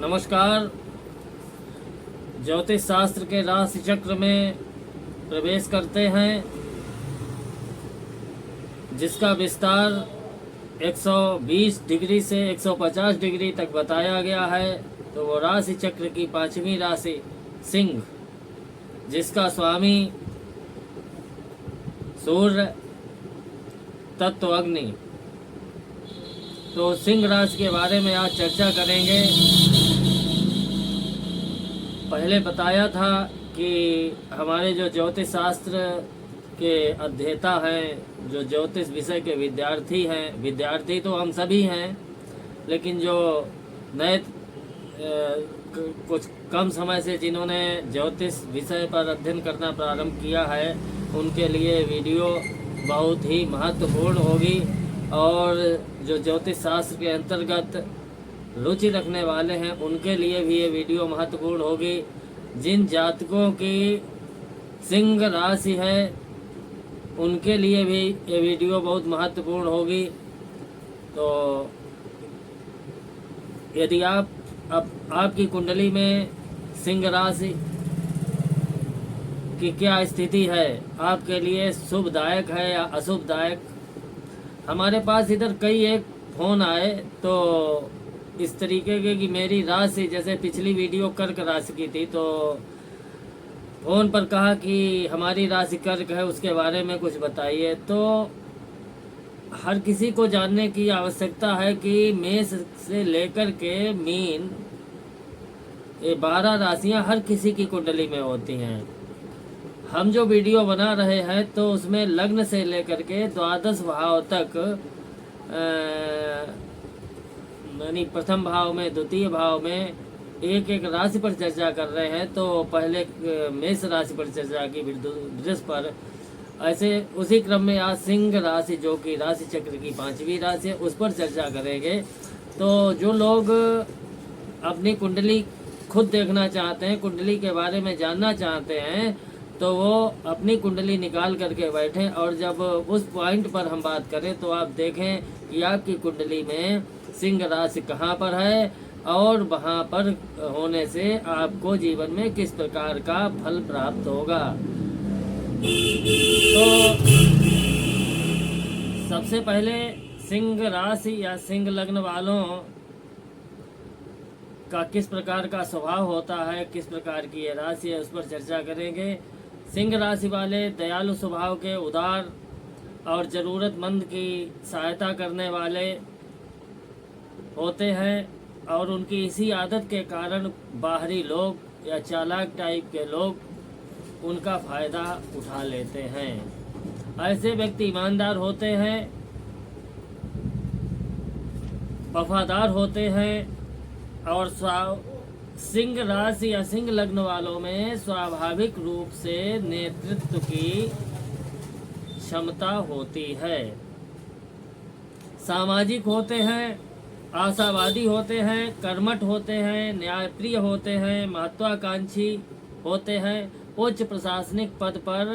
नमस्कार। ज्योतिष शास्त्र के राशि चक्र में प्रवेश करते हैं, जिसका विस्तार 120 डिग्री से 150 डिग्री तक बताया गया है। तो वो राशि चक्र की पांचवी राशि सिंह, जिसका स्वामी सूर्य, तत्व अग्नि। तो सिंह राशि के बारे में आज चर्चा करेंगे। पहले बताया था कि हमारे जो ज्योतिष शास्त्र के अध्येता हैं, जो ज्योतिष विषय के विद्यार्थी हैं, विद्यार्थी तो हम सभी हैं, लेकिन जो नए कुछ कम समय से जिन्होंने ज्योतिष विषय पर अध्ययन करना प्रारंभ किया है, उनके लिए वीडियो बहुत ही महत्वपूर्ण होगी। और जो ज्योतिष शास्त्र के अंतर्गत रुचि रखने वाले हैं, उनके लिए भी ये वीडियो महत्वपूर्ण होगी। जिन जातकों की सिंह राशि है, उनके लिए भी ये वीडियो बहुत महत्वपूर्ण होगी। तो यदि आपकी कुंडली में सिंह राशि की क्या स्थिति है, आपके लिए शुभदायक है या अशुभदायक। हमारे पास इधर कई एक फोन आए तो इस तरीके के कि मेरी राशि, जैसे पिछली वीडियो कर्क राशि की थी, तो फोन पर कहा कि हमारी राशि कर्क है, उसके बारे में कुछ बताइए। तो हर किसी को जानने की आवश्यकता है कि मेष से लेकर के मीन, ये 12 राशियां हर किसी की कुंडली में होती हैं। हम जो वीडियो बना रहे हैं तो उसमें लग्न से लेकर के द्वादश भाव तक, यानी प्रथम भाव में, द्वितीय भाव में एक एक राशि पर चर्चा कर रहे हैं। तो पहले मेष राशि पर चर्चा की, फिर वृष पर, ऐसे उसी क्रम में आज सिंह राशि, जो कि राशि चक्र की पांचवी राशि है, उस पर चर्चा करेंगे। तो जो लोग अपनी कुंडली खुद देखना चाहते हैं, कुंडली के बारे में जानना चाहते हैं, तो वो अपनी कुंडली निकाल करके बैठें। और जब उस पॉइंट पर हम बात करें तो आप देखें कि आपकी कुंडली में सिंह राशि कहाँ पर है, और वहाँ पर होने से आपको जीवन में किस प्रकार का फल प्राप्त होगा। तो सबसे पहले सिंह राशि या सिंह लग्न वालों का किस प्रकार का स्वभाव होता है, किस प्रकार की ये राशि है, उस पर चर्चा करेंगे। सिंह राशि वाले दयालु स्वभाव के, उदार और ज़रूरतमंद की सहायता करने वाले होते हैं, और उनकी इसी आदत के कारण बाहरी लोग या चालाक टाइप के लोग उनका फ़ायदा उठा लेते हैं। ऐसे व्यक्ति ईमानदार होते हैं, वफादार होते हैं, और सिंह राशि या सिंह लग्न वालों में स्वाभाविक रूप से नेतृत्व की क्षमता होती है। सामाजिक होते हैं, आशावादी होते हैं, कर्मठ होते हैं, न्यायप्रिय होते हैं, महत्वाकांक्षी होते हैं। उच्च प्रशासनिक पद पर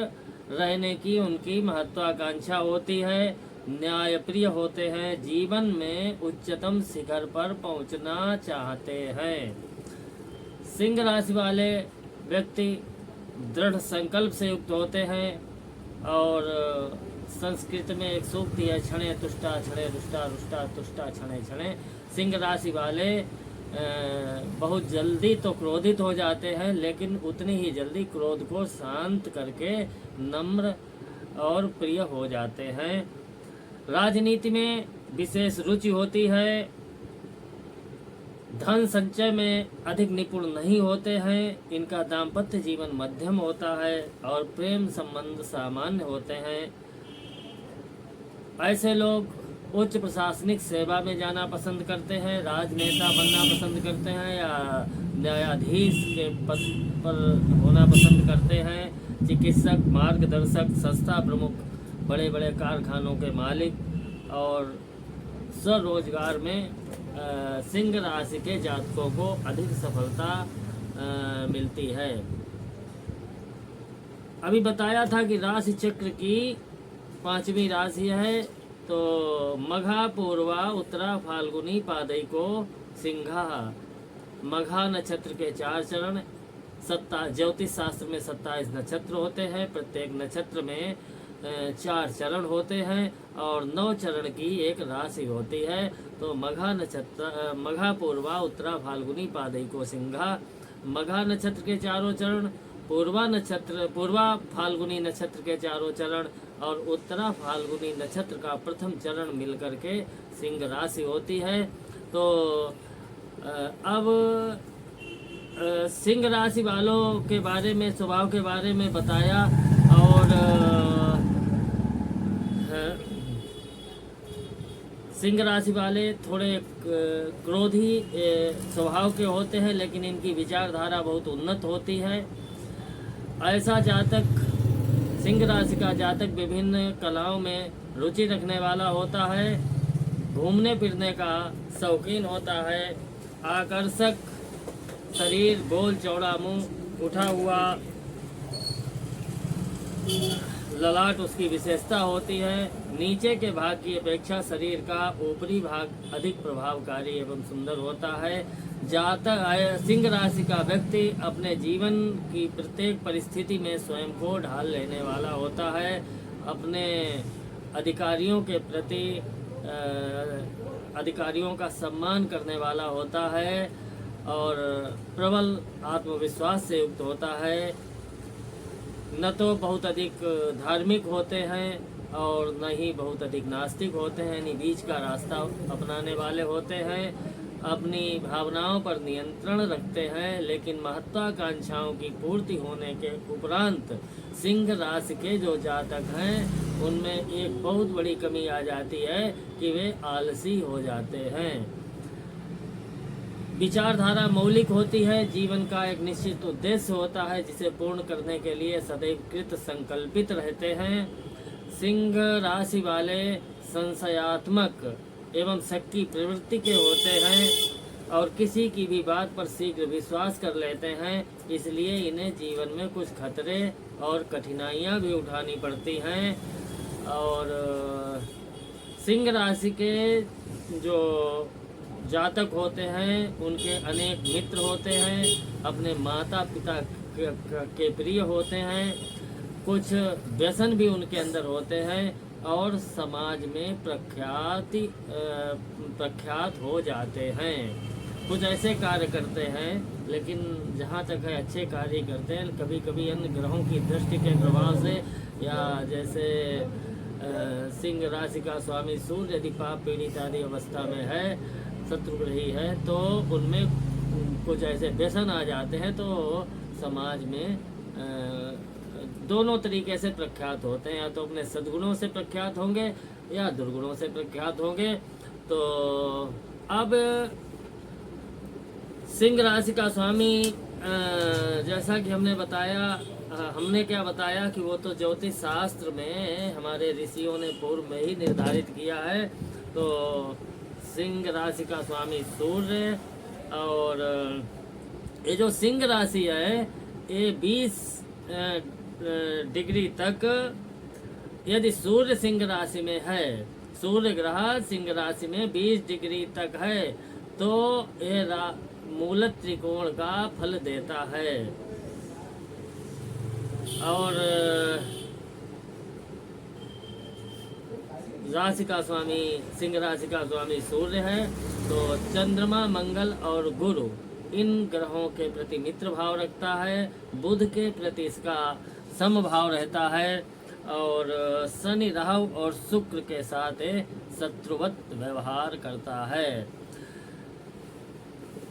रहने की उनकी महत्वाकांक्षा होती है। न्यायप्रिय होते हैं, जीवन में उच्चतम शिखर पर पहुंचना चाहते हैं। सिंह राशि वाले व्यक्ति दृढ़ संकल्प से युक्त होते हैं, और संस्कृत में एक सूक्ति है, क्षणे तुष्टा क्षणे रुष्टा रुष्टा तुष्टा क्षणे क्षणे। सिंह राशि वाले बहुत जल्दी तो क्रोधित हो जाते हैं, लेकिन उतनी ही जल्दी क्रोध को शांत करके नम्र और प्रिय हो जाते हैं। राजनीति में विशेष रुचि होती है। धन संचय में अधिक निपुण नहीं होते हैं। इनका दाम्पत्य जीवन मध्यम होता है, और प्रेम संबंध सामान्य होते हैं। ऐसे लोग उच्च प्रशासनिक सेवा में जाना पसंद करते हैं, राजनेता बनना पसंद करते हैं, या न्यायाधीश के पद पर होना पसंद करते हैं। चिकित्सक, मार्गदर्शक, संस्था प्रमुख, बड़े बड़े कारखानों के मालिक, और स्वरोजगार में सिंह राशि के जातकों को अधिक सफलता मिलती है। अभी बताया था कि राशि चक्र की पांचवी राशि है, तो मघा, पूर्वा, उत्तरा, फाल्गुनी, पादई को सिंघा। मघा नक्षत्र के 4 चरण, ज्योतिष शास्त्र में 27 नक्षत्र होते हैं। प्रत्येक नक्षत्र में 4 चरण होते हैं और 9 चरण की एक राशि होती है। तो मघा नक्षत्र, मघा, पूर्वा, उत्तरा, फाल्गुनी, पादयिको, सिंघा, मघा नक्षत्र के चारों चरण, पूर्वा फाल्गुनी नक्षत्र के चारों चरण और उत्तरा फाल्गुनी नक्षत्र का प्रथम चरण मिलकर के सिंह राशि होती है। तो अब सिंह राशि वालों के बारे में, स्वभाव के बारे में बताया। और सिंह राशि वाले थोड़े क्रोधी स्वभाव के होते हैं, लेकिन इनकी विचारधारा बहुत उन्नत होती है। ऐसा जातक, सिंह राशि का जातक विभिन्न कलाओं में रुचि रखने वाला होता है, घूमने फिरने का शौकीन होता है, आकर्षक शरीर, गोल चौड़ा मुंह, उठा हुआ ललाट उसकी विशेषता होती है। नीचे के भाग की अपेक्षा शरीर का ऊपरी भाग अधिक प्रभावकारी एवं सुंदर होता है। जातक सिंह राशि का व्यक्ति अपने जीवन की प्रत्येक परिस्थिति में स्वयं को ढाल लेने वाला होता है। अपने अधिकारियों के प्रति अधिकारियों का सम्मान करने वाला होता है और प्रबल आत्मविश्वास से युक्त होता है। न तो बहुत अधिक धार्मिक होते हैं और न ही बहुत अधिक नास्तिक होते हैं, यानी बीच का रास्ता अपनाने वाले होते हैं। अपनी भावनाओं पर नियंत्रण रखते हैं, लेकिन महत्वाकांक्षाओं की पूर्ति होने के उपरांत सिंह राशि के जो जातक हैं उनमें एक बहुत बड़ी कमी आ जाती है कि वे आलसी हो जाते हैं। विचारधारा मौलिक होती है, जीवन का एक निश्चित उद्देश्य होता है जिसे पूर्ण करने के लिए सदैव कृत संकल्पित रहते हैं। सिंह राशि वाले संशयात्मक एवं शक्की प्रवृत्ति के होते हैं और किसी की भी बात पर शीघ्र विश्वास कर लेते हैं, इसलिए इन्हें जीवन में कुछ खतरे और कठिनाइयाँ भी उठानी पड़ती हैं। और सिंह राशि के जो जातक होते हैं उनके अनेक मित्र होते हैं, अपने माता पिता के प्रिय होते हैं, कुछ व्यसन भी उनके अंदर होते हैं और समाज में प्रख्यात हो जाते हैं। कुछ ऐसे कार्य करते हैं, लेकिन जहाँ तक है अच्छे कार्य करते हैं। कभी कभी अन्य ग्रहों की दृष्टि के प्रभाव से, या जैसे सिंह राशि का स्वामी सूर्य यदि पाप पीड़ित आदि अवस्था में है, शत्रुग्रही है, तो उनमें कुछ ऐसे व्यसन आ जाते हैं तो समाज में दोनों तरीके से प्रख्यात होते हैं। या तो अपने सद्गुणों से प्रख्यात होंगे या दुर्गुणों से प्रख्यात होंगे। तो अब सिंह राशि का स्वामी, जैसा कि हमने बताया, हमने क्या बताया कि वो तो ज्योतिष शास्त्र में हमारे ऋषियों ने पूर्व में ही निर्धारित किया है। तो सिंह राशि का स्वामी सूर्य, और ये जो सिंह राशि है ये 20 डिग्री तक, यदि सूर्य सिंह राशि में है, सूर्य ग्रह सिंह राशि में 20 डिग्री तक है, तो ये मूल त्रिकोण का फल देता है। और राशि का स्वामी, सिंह राशि का स्वामी सूर्य है। तो चंद्रमा, मंगल और गुरु इन ग्रहों के प्रति मित्र भाव रखता है। बुध के प्रति इसका समभाव रहता है और शनि, राहु और शुक्र के साथ शत्रुवत व्यवहार करता है।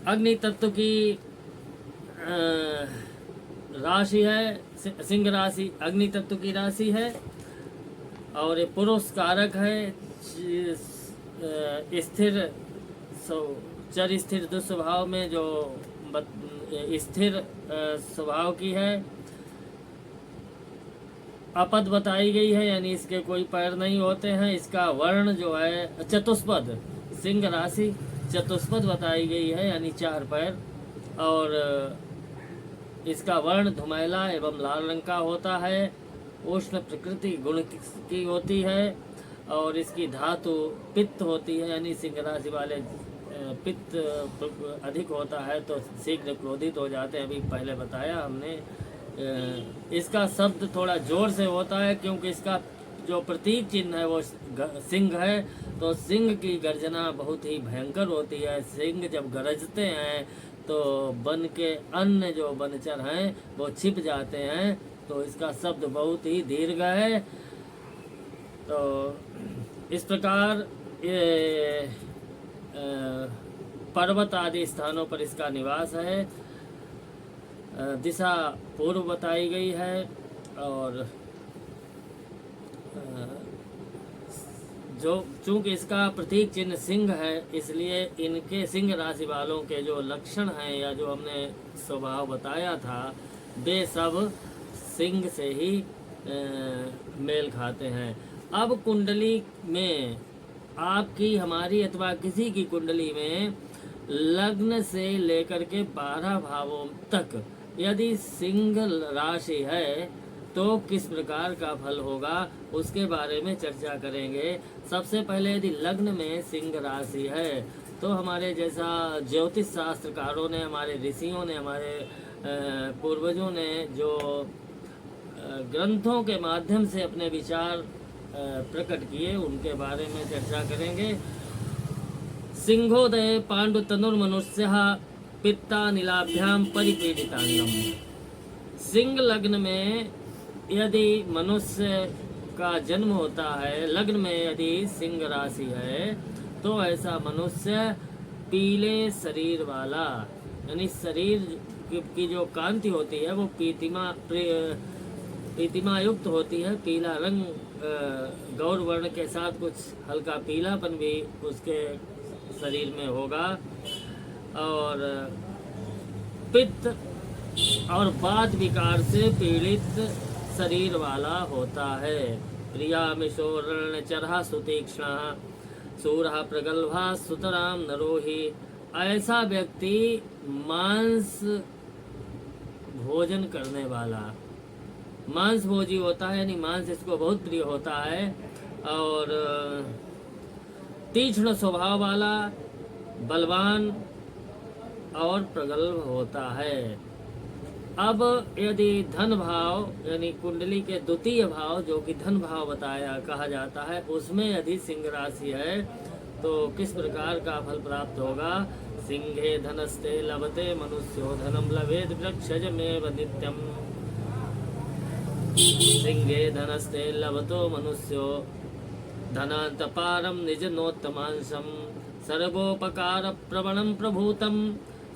अग्नि तत्व की राशि है, सिंह राशि अग्नि तत्व की राशि है और ये पुरुष कारक है। स्थिर चर स्थिर दुस्वभाव में जो स्थिर स्वभाव की है। अपद बताई गई है, यानी इसके कोई पैर नहीं होते हैं। इसका वर्ण जो है चतुष्पद, सिंह राशि चतुष्पद बताई गई है, यानी 4 पैर। और इसका वर्ण धुमैला एवं लाल रंग का होता है। उष्ण प्रकृति गुण की होती है और इसकी धातु पित्त होती है, यानी सिंह राशि वाले पित्त अधिक होता है तो शीघ्र क्रोधित हो जाते हैं, अभी पहले बताया हमने। इसका शब्द थोड़ा जोर से होता है क्योंकि इसका जो प्रतीक चिन्ह है वो सिंह है, तो सिंह की गर्जना बहुत ही भयंकर होती है। सिंह जब गरजते हैं तो वन के अन्य जो वनचर हैं वो छिप जाते हैं, तो इसका शब्द बहुत ही दीर्घ है। तो इस प्रकार ये पर्वत आदि स्थानों पर इसका निवास है। दिशा पूर्व बताई गई है, और जो चूंकि इसका प्रतीक चिन्ह सिंह है, इसलिए इनके सिंह राशि वालों के जो लक्षण हैं या जो हमने स्वभाव बताया था, वे सब सिंह से ही मेल खाते हैं। अब कुंडली में आपकी, हमारी अथवा किसी की कुंडली में लग्न से लेकर के 12 भावों तक यदि सिंह राशि है तो किस प्रकार का फल होगा, उसके बारे में चर्चा करेंगे। सबसे पहले यदि लग्न में सिंह राशि है तो हमारे जैसा ज्योतिष शास्त्रकारों ने, हमारे ऋषियों ने, हमारे पूर्वजों ने जो ग्रंथों के माध्यम से अपने विचार प्रकट किए, उनके बारे में चर्चा करेंगे। सिंहोदय पांडु तनुर्मनुष्य पित्ता नीलाभ्याम परिपीडितांगम। सिंह लग्न में यदि मनुष्य का जन्म होता है, लग्न में यदि सिंह राशि है, तो ऐसा मनुष्य पीले शरीर वाला, यानी शरीर की जो कांति होती है वो पीतिमा युक्त होती है। पीला रंग गौर वर्ण के साथ कुछ हल्का पीलापन भी उसके शरीर में होगा, और पित्त और वात विकार से पीड़ित शरीर वाला होता है। प्रिया मिशोरण चरहा सुतीक्ष्ण सूरहा प्रगल्भा सुतराम नरोही। ऐसा व्यक्ति मांस भोजन करने वाला, मांस भोजी होता है, यानी मांस इसको बहुत प्रिय होता है, और तीक्ष्ण स्वभाव वाला, बलवान और प्रगल्भ होता है। अब यदि धन भाव, यानी कुंडली के द्वितीय भाव जो कि धन भाव बताया कहा जाता है, उसमें यदि सिंह राशि है तो किस प्रकार का फल प्राप्त होगा। सिंहे धनस्ते लभते मनुष्यो धनम लभेत वृक्षजमेव नित्यम। सिंहे धनस्ते लभतो मनुष्यो धनान्तपारम निजनोत्तमांशम सर्वोपकार प्रवणम प्रभूतम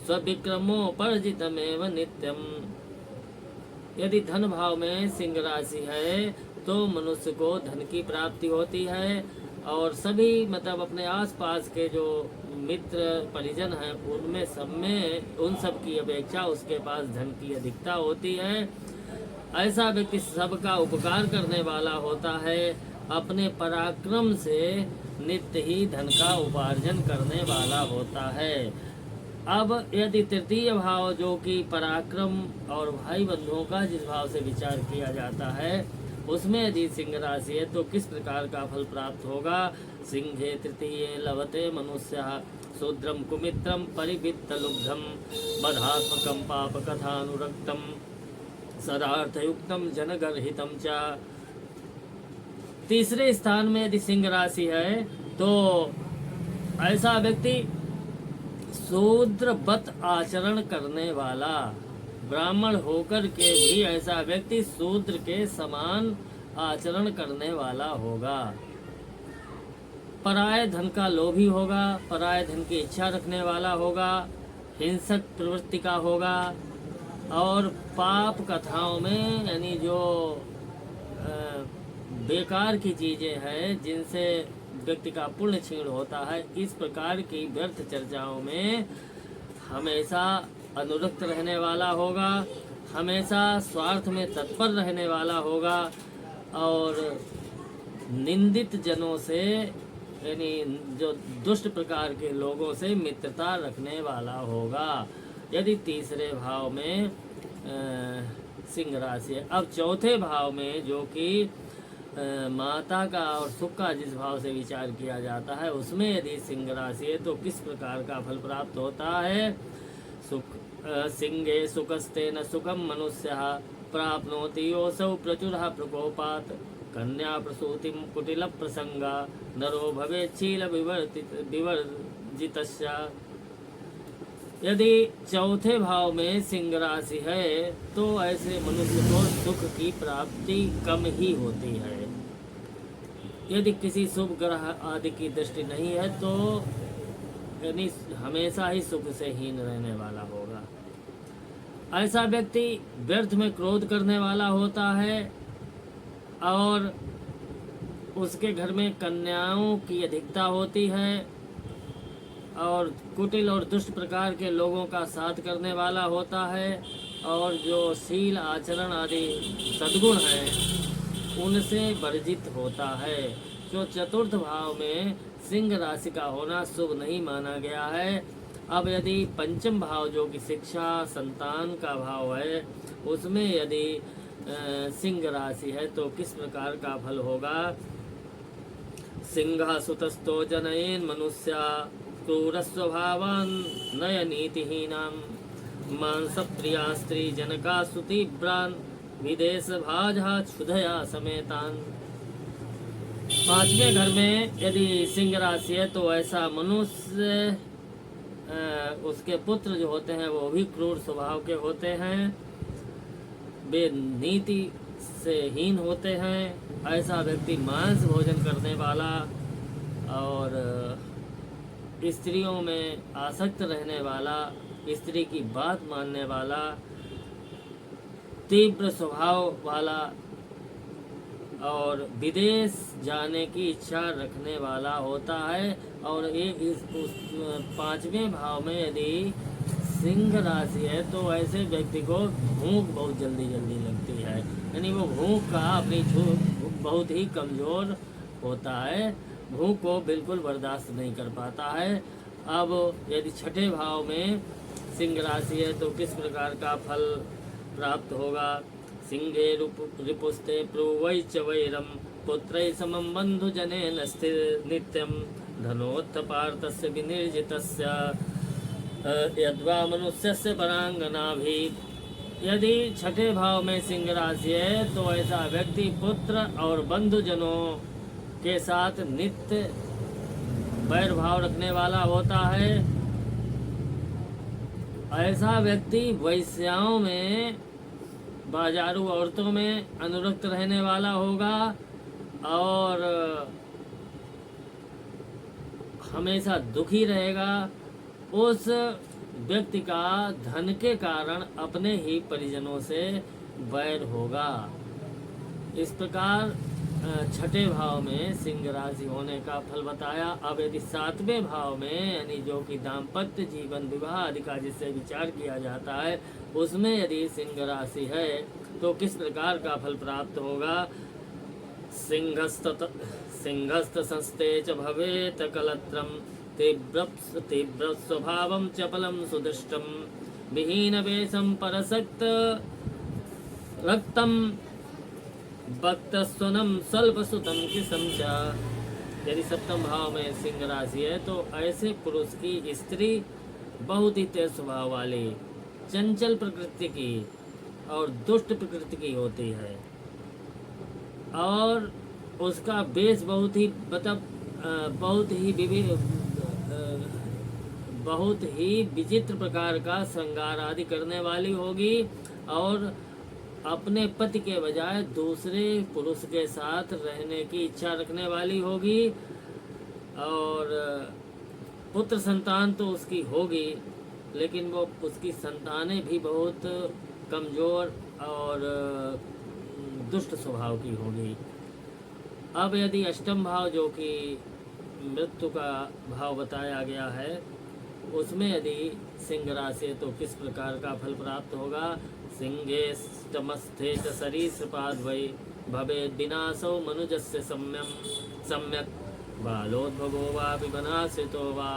स्वविक्रमोपर्जितमेव नित्यम। यदि धन भाव में सिंह राशि है तो मनुष्य को धन की प्राप्ति होती है, और सभी मतलब अपने आसपास के जो मित्र परिजन हैं उनमें सब में उन सब की अपेक्षा उसके पास धन की अधिकता होती है। ऐसा व्यक्ति सबका उपकार करने वाला होता है, अपने पराक्रम से नित्य ही धन का उपार्जन करने वाला होता है। अब यदि तृतीय भाव जो कि पराक्रम और भाई बंधुओं का जिस भाव से विचार किया जाता है, उसमें यदि सिंह राशि है तो किस प्रकार का फल प्राप्त होगा। सिंहे तृतीय लभते मनुष्य शूद्रम कुमित्रम परिवित्त लुब्धम बधात्मकम पाप कथानुरक्तम सदार्थयुक्तम जनगर्हितम च। तीसरे स्थान में यदि सिंह राशि है तो ऐसा व्यक्ति शूद्रवत आचरण करने वाला, ब्राह्मण होकर के भी ऐसा व्यक्ति शूद्र के समान आचरण करने वाला होगा। पराये धन का लोभी होगा, पराये धन की इच्छा रखने वाला होगा, हिंसक प्रवृत्ति का होगा, और पाप कथाओं में यानी जो बेकार की चीजें हैं जिनसे व्यक्ति का पुण्य क्षीण होता है, इस प्रकार की व्यर्थ चर्चाओं में हमेशा अनुरक्त रहने वाला होगा, हमेशा स्वार्थ में तत्पर रहने वाला होगा, और निंदित जनों से यानी जो दुष्ट प्रकार के लोगों से मित्रता रखने वाला होगा यदि तीसरे भाव में सिंह राशि है। अब चौथे भाव में जो कि माता का और सुख का जिस भाव से विचार किया जाता है उसमें यदि सिंह राशि है तो किस प्रकार का फल प्राप्त होता है। सिंहे सुखस्ते न सुखम मनुष्य प्राप्नोति योऽसौ प्रचुरः प्रकोपात् कन्या प्रसूतिं कुटिल प्रसंगा नरो भवेच्छील विवर्जितस्य। यदि चौथे भाव में सिंह राशि है तो ऐसे मनुष्य को सुख की प्राप्ति कम ही होती है। यदि किसी शुभ ग्रह आदि की दृष्टि नहीं है तो यानी हमेशा ही सुख से हीन रहने वाला होगा। ऐसा व्यक्ति व्यर्थ में क्रोध करने वाला होता है और उसके घर में कन्याओं की अधिकता होती है और कुटिल और दुष्ट प्रकार के लोगों का साथ करने वाला होता है और जो शील आचरण आदि सद्गुण हैं उनसे वर्जित होता है। जो चतुर्थ भाव में सिंह राशि का होना शुभ नहीं माना गया है। अब यदि पंचम भाव जो कि शिक्षा संतान का भाव है उसमें यदि सिंह राशि है तो किस प्रकार का फल होगा। सिंह सुतस्थो जनयेन मनुष्या क्रूरस्वभावान् नयनीतिहीनां मांसप्रिया स्त्री जनका सुतीव्रान् विदेश भाजा क्षुधया समेतान्। पांचवें घर में यदि सिंह राशि है तो ऐसा मनुष्य उसके पुत्र जो होते हैं वो भी क्रूर स्वभाव के होते हैं, वे नीति से हीन होते हैं। ऐसा व्यक्ति मांस भोजन करने वाला और स्त्रियों में आसक्त रहने वाला, स्त्री की बात मानने वाला, तीव्र स्वभाव वाला और विदेश जाने की इच्छा रखने वाला होता है। और उस पांचवें भाव में यदि सिंह राशि है तो ऐसे व्यक्ति को भूख बहुत जल्दी लगती है, यानी वो भूख का अपनी बहुत ही कमज़ोर होता है, भूख को बिल्कुल बर्दाश्त नहीं कर पाता है। अब यदि छठे भाव में सिंह राशि है तो किस प्रकार का फल प्राप्त होगा। सिंहे रिपुस्ते प्रुवै च वैरम पुत्रै समं बंधुजनेन स्थिर नित्यं धनोत्थपार्थस्य विनिर्जितस्य यद्वा मनुष्यस्य परांगनाभि। यदि छठे भाव में सिंह राशि है तो ऐसा व्यक्ति पुत्र और बंधुजनों के साथ नित्य वैर भाव रखने वाला होता है। ऐसा व्यक्ति वैश्याओं में, बाजारू औरतों में अनुरक्त रहने वाला होगा और हमेशा दुखी रहेगा। उस व्यक्ति का धन के कारण अपने ही परिजनों से वैर होगा। इस प्रकार छठे भाव में सिंह राशि होने का फल बताया। अब यदि सातवें भाव में यानी जो कि दाम्पत्य जीवन विवाह आदि का जिससे विचार किया जाता है उसमें यदि सिंह राशि है तो किस प्रकार का फल प्राप्त होगा। सिंहस्थ संस्ते च भवेत कलत्रम तीव्र स्वभावं चपलं सुदृष्टं विहीन वेशं परसक्त रक्तम भक्तस्वनम स्वल्पसुतम किसम च। यदि सप्तम भाव में सिंह राशि है तो ऐसे पुरुष की स्त्री बहुत ही तेज स्वभाव वाली, चंचल प्रकृति की और दुष्ट प्रकृति की होती है और उसका वेश बहुत ही बहुत ही विचित्र प्रकार का श्रृंगार आदि करने वाली होगी और अपने पति के बजाय दूसरे पुरुष के साथ रहने की इच्छा रखने वाली होगी और पुत्र संतान तो उसकी होगी लेकिन वो उसकी संतानें भी बहुत कमज़ोर और दुष्ट स्वभाव की होगी। अब यदि अष्टम भाव जो कि मृत्यु का भाव बताया गया है उसमें यदि सिंह राशि है तो किस प्रकार का फल प्राप्त होगा। सिंहे ष्टमस्थे च सरीसृपाद् वै भवेद् विनाशो मनुजस्य सम्यक् बालोद्भवो वा विमनाश्रितो वा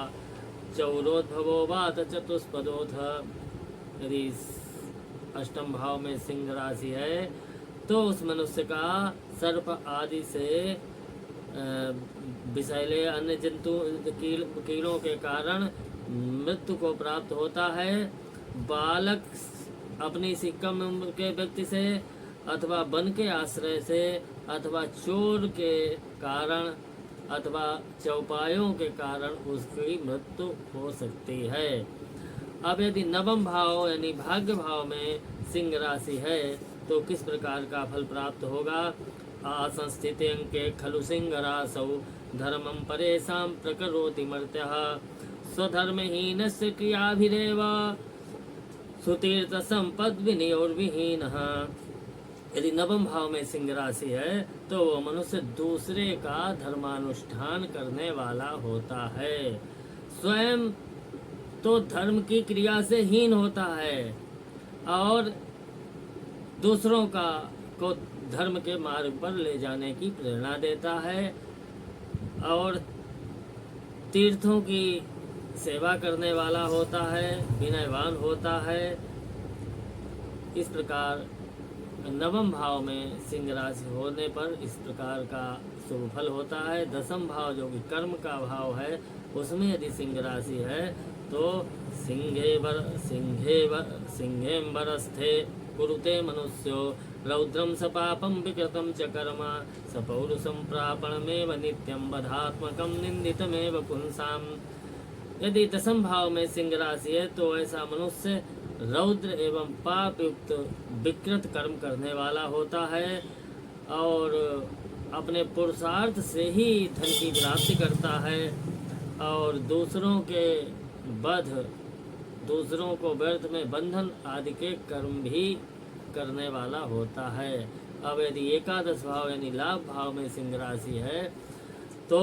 चौरोद्भवो वा चतुष्पदोऽथ। यदि अष्टम भाव में सिंह राशि है तो उस मनुष्य का सर्प आदि से विषैले अन्य जंतु कीड़ों के कारण मृत्यु को प्राप्त होता है। बालक अपनी सी कम उम्र के व्यक्ति से अथवा वन के आश्रय से अथवा चोर के कारण अथवा चौपायों के कारण उसकी मृत्यु हो सकती है। अब यदि नवम भाव यानी भाग्य भाव में सिंह राशि है तो किस प्रकार का फल प्राप्त होगा। आसंस्थित अंके खलु सिंह रासौ धर्मं परेशां प्रकरोति मर्त्यः स्वधर्महीनस्य क्रियाभिरेव सुतीर्थ संपद विनियोर्विहीनः। यदि नवम भाव में सिंह राशि है तो वो मनुष्य दूसरे का धर्मानुष्ठान करने वाला होता है, स्वयं तो धर्म की क्रिया से हीन होता है और दूसरों का को धर्म के मार्ग पर ले जाने की प्रेरणा देता है और तीर्थों की सेवा करने वाला होता है, विनयवान होता है। इस प्रकार नवम भाव में सिंह राशि होने पर इस प्रकार का शुभ फल होता है। दसम भाव जो कि कर्म का भाव है उसमें यदि सिंह राशि है तो सिंहेम्बरस्थे कुरुते मनुष्यो रौद्रम स पापम विकृतम च कर्म स पौरुषम प्रापणमेव नित्यम बधात्मकम निंदितमेव पुंसाम। यदि दसम भाव में सिंह राशि है तो ऐसा मनुष्य रौद्र एवं पाप युक्त विकृत कर्म करने वाला होता है और अपने पुरुषार्थ से ही धन की प्राप्ति करता है और दूसरों के वध, दूसरों को व्यर्थ में बंधन आदि के कर्म भी करने वाला होता है। अब यदि एकादश भाव यानी लाभ भाव में सिंह राशि है तो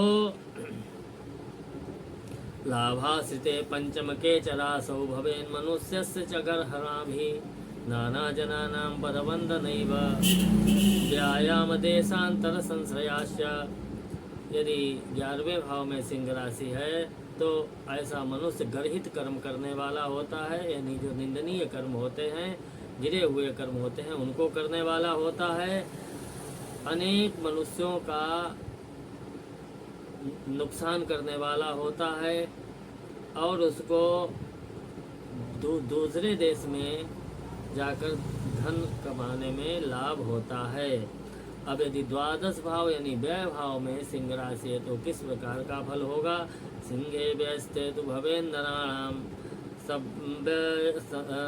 लाभाश्रिते पंचमके च रासौ भवेन् मनुष्यस्य च गर्हणाभि नाना जनानां पदवन्दनैव व्यायाम देशांतर संश्रयाश्च। यदि 11वें भाव में सिंह राशि है तो ऐसा मनुष्य गर्हित कर्म करने वाला होता है, यानी जो निंदनीय कर्म होते हैं, गिरे हुए कर्म होते हैं, उनको करने वाला होता है। अनेक मनुष्यों का नुकसान करने वाला होता है और उसको दूसरे देश में जाकर धन कमाने में लाभ होता है। अब यदि द्वादश भाव यानी व्यय भाव में सिंह राशि है तो किस प्रकार का फल होगा। सिंहे व्यस्ते तो भवेन्द्राणाम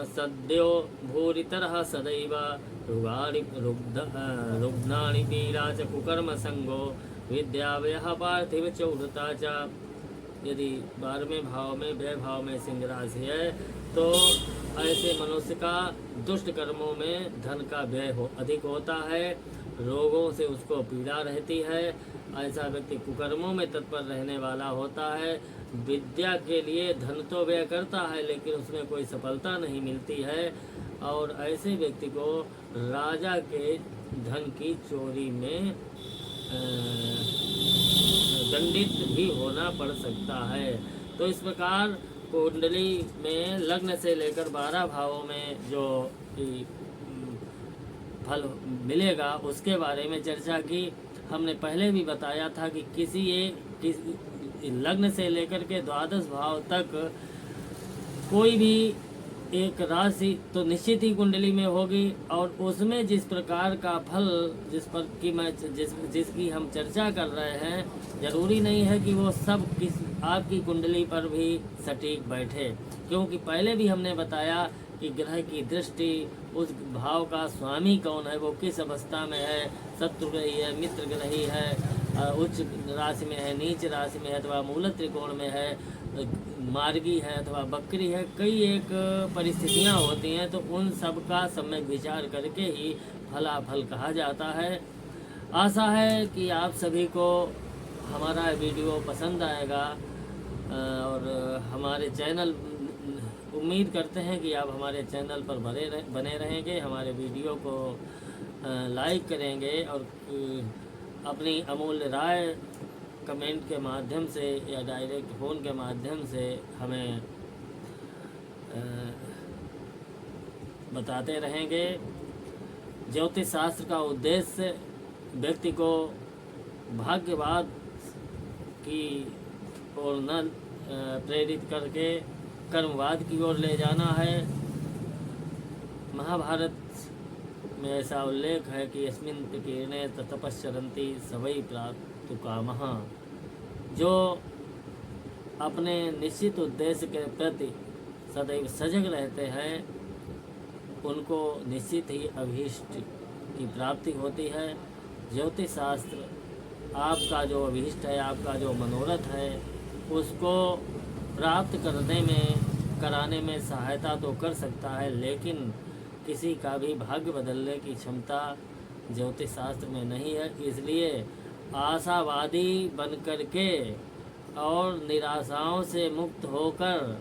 सद्यो भूरितरः सदैव रुग्णानि पीड़ा च कुकर्म संगो विद्याव्यः पार्थिव चौधता च। यदि 12वें भाव में व्यय भाव में सिंह राशि है तो ऐसे मनुष्य का दुष्ट कर्मों में धन का व्यय अधिक होता है, रोगों से उसको पीड़ा रहती है। ऐसा व्यक्ति कुकर्मों में तत्पर रहने वाला होता है। विद्या के लिए धन तो व्यय करता है लेकिन उसमें कोई सफलता नहीं मिलती है और ऐसे व्यक्ति को राजा के धन की चोरी में दंडित भी होना पड़ सकता है। तो इस प्रकार कुंडली में लग्न से लेकर 12 भावों में जो फल मिलेगा उसके बारे में चर्चा की। हमने पहले भी बताया था कि किसी लग्न से लेकर के द्वादश भाव तक कोई भी एक राशि तो निश्चित ही कुंडली में होगी और उसमें जिस प्रकार का फल जिसकी हम चर्चा कर रहे हैं, जरूरी नहीं है कि वो सब आपकी कुंडली पर भी सटीक बैठे, क्योंकि पहले भी हमने बताया कि ग्रह की दृष्टि, उस भाव का स्वामी कौन है, वो किस अवस्था में है, शत्रु ग्रही है, मित्र ग्रही है, उच्च राशि में है, नीच राशि में है अथवा मूल त्रिकोण में है, मार्गी है अथवा बकरी है, कई एक परिस्थितियां होती हैं। तो उन सब का सम्यक विचार करके ही फलाफल कहा जाता है। आशा है कि आप सभी को हमारा वीडियो पसंद आएगा और हमारे चैनल, उम्मीद करते हैं कि आप हमारे चैनल पर बने रहेंगे, हमारे वीडियो को लाइक करेंगे और अपनी अमूल्य राय कमेंट के माध्यम से या डायरेक्ट फ़ोन के माध्यम से हमें बताते रहेंगे। ज्योतिष शास्त्र का उद्देश्य व्यक्ति को भाग्यवाद की ओर न प्रेरित करके कर्मवाद की ओर ले जाना है। महाभारत में ऐसा उल्लेख है कि यस्मिन् प्रकीर्णे तपश्चरन्ति सवै प्राप्तु कामः। जो अपने निश्चित उद्देश्य के प्रति सदैव सजग रहते हैं उनको निश्चित ही अभीष्ट की प्राप्ति होती है। ज्योतिष शास्त्र आपका जो अभीष्ट है, आपका जो मनोरथ है, उसको प्राप्त कराने में सहायता तो कर सकता है, लेकिन किसी का भी भाग्य बदलने की क्षमता ज्योतिष शास्त्र में नहीं है। इसलिए आशावादी बनकर के और निराशाओं से मुक्त होकर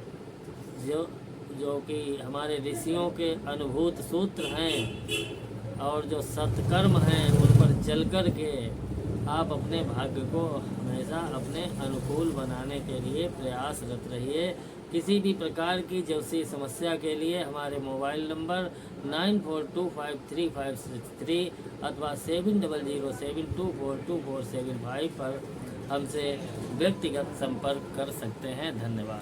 जो कि हमारे ऋषियों के अनुभूत सूत्र हैं और जो सत्कर्म हैं उन पर चल कर के आप अपने भाग्य को हमेशा अपने अनुकूल बनाने के लिए प्रयासरत रहिए। किसी भी प्रकार की ज्योतिषीय समस्या के लिए हमारे मोबाइल नंबर 94253563 अथवा 7007242475 पर हमसे व्यक्तिगत संपर्क कर सकते हैं। धन्यवाद।